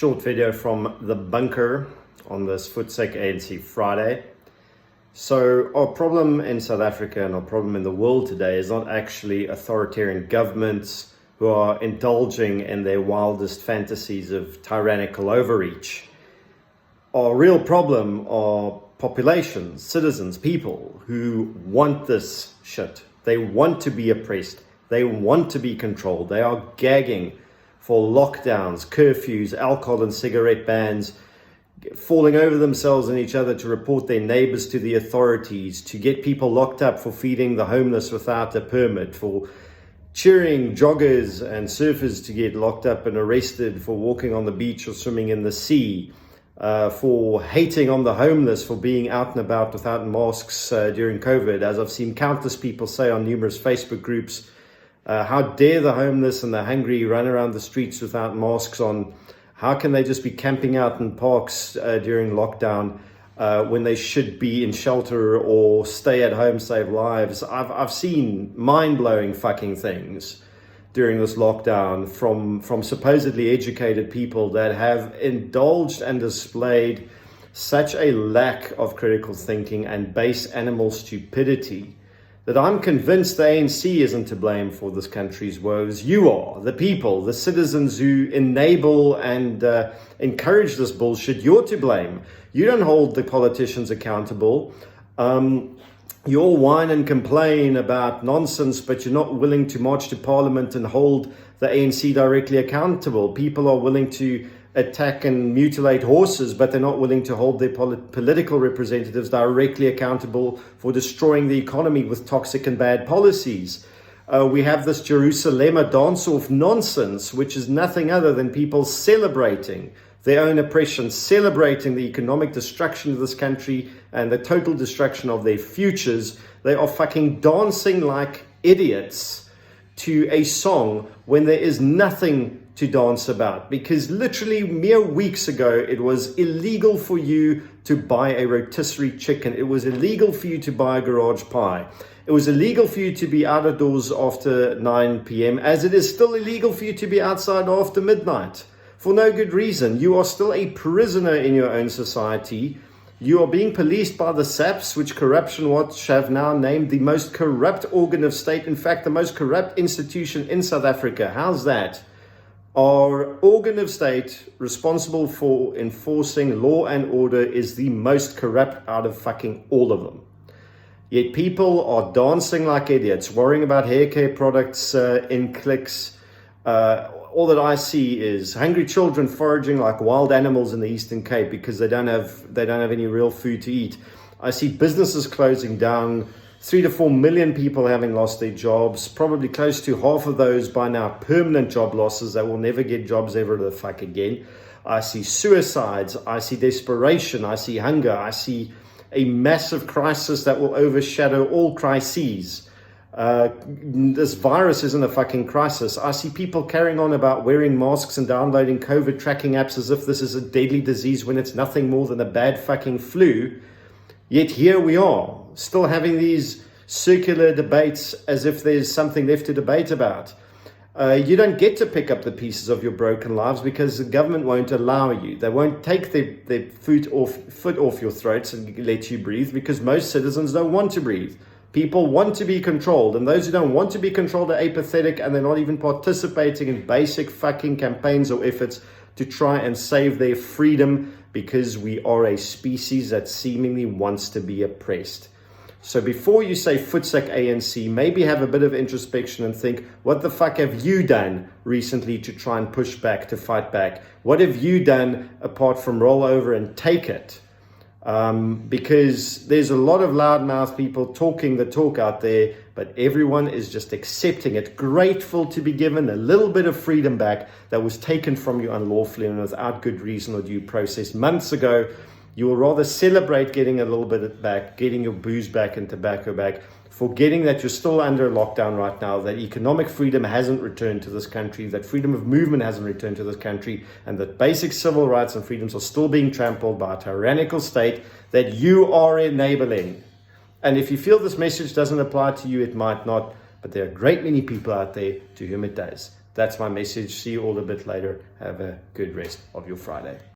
Short video from the bunker on this Futsek ANC Friday. So our problem in South Africa and our problem in the world today is not actually authoritarian governments who are indulging in their wildest fantasies of tyrannical overreach. Our real problem are populations, citizens, people who want this shit. They want to be oppressed. They want to be controlled. They are gagging for lockdowns, curfews, alcohol and cigarette bans, falling over themselves and each other to report their neighbors to the authorities, to get people locked up for feeding the homeless without a permit, for cheering joggers and surfers to get locked up and arrested for walking on the beach or swimming in the sea, for hating on the homeless for being out and about without masks during COVID, as I've seen countless people say on numerous Facebook groups. How dare the homeless and the hungry run around the streets without masks on? How can they just be camping out in parks during lockdown when they should be in shelter or stay at home, save lives? I've seen mind-blowing fucking things during this lockdown from supposedly educated people that have indulged and displayed such a lack of critical thinking and base animal stupidity that I'm convinced the ANC isn't to blame for this country's woes. You are, the people, the citizens who enable and encourage this bullshit. You're to blame. You don't hold the politicians accountable. You all whine and complain about nonsense, but you're not willing to march to Parliament and hold the ANC directly accountable. People are willing to attack and mutilate horses, but they're not willing to hold their political representatives directly accountable for destroying the economy with toxic and bad policies. We have this Jerusalema dance-off nonsense, which is nothing other than people celebrating their own oppression, celebrating the economic destruction of this country and the total destruction of their futures. They are fucking dancing like idiots to a song when there is nothing to dance about, because literally mere weeks ago it was illegal for you to buy a rotisserie chicken. It was illegal for you to buy a garage pie. It was illegal for you to be out of doors after 9 p.m. as it is still illegal for you to be outside after midnight for no good reason. You are still a prisoner in your own society. You are being policed by the SAPs, which Corruption Watch have now named the most corrupt organ of state. In fact, the most corrupt institution in South Africa. How's that? Our organ of state responsible for enforcing law and order is the most corrupt out of fucking all of them. Yet people are dancing like idiots, worrying about hair care products in clicks. All that I see is hungry children foraging like wild animals in the Eastern Cape because they don't have any real food to eat. I see businesses closing down, 3 to 4 million people having lost their jobs, probably close to half of those by now permanent job losses that will never get jobs ever the fuck again. I see suicides, I see desperation, I see hunger, I see a massive crisis that will overshadow all crises. This virus isn't a fucking crisis. I see people carrying on about wearing masks and downloading COVID tracking apps as if this is a deadly disease when it's nothing more than a bad fucking flu. Yet here we are, still having these circular debates as if there's something left to debate about. You don't get to pick up the pieces of your broken lives because the government won't allow you. They won't take their foot off your throats and let you breathe because most citizens don't want to breathe. People want to be controlled, and those who don't want to be controlled are apathetic and they're not even participating in basic fucking campaigns or efforts to try and save their freedom because we are a species that seemingly wants to be oppressed. So before you say Futsek ANC, maybe have a bit of introspection and think, what the fuck have you done recently to try and push back, to fight back? What have you done apart from roll over and take it? Because there's a lot of loudmouth people talking the talk out there, but everyone is just accepting it, grateful to be given a little bit of freedom back that was taken from you unlawfully and without good reason or due process months ago. You will rather celebrate getting a little bit back, getting your booze back and tobacco back, forgetting that you're still under lockdown right now, that economic freedom hasn't returned to this country, that freedom of movement hasn't returned to this country, and that basic civil rights and freedoms are still being trampled by a tyrannical state that you are enabling. And if you feel this message doesn't apply to you, it might not, but there are a great many people out there to whom it does. That's my message. See you all a bit later. Have a good rest of your Friday.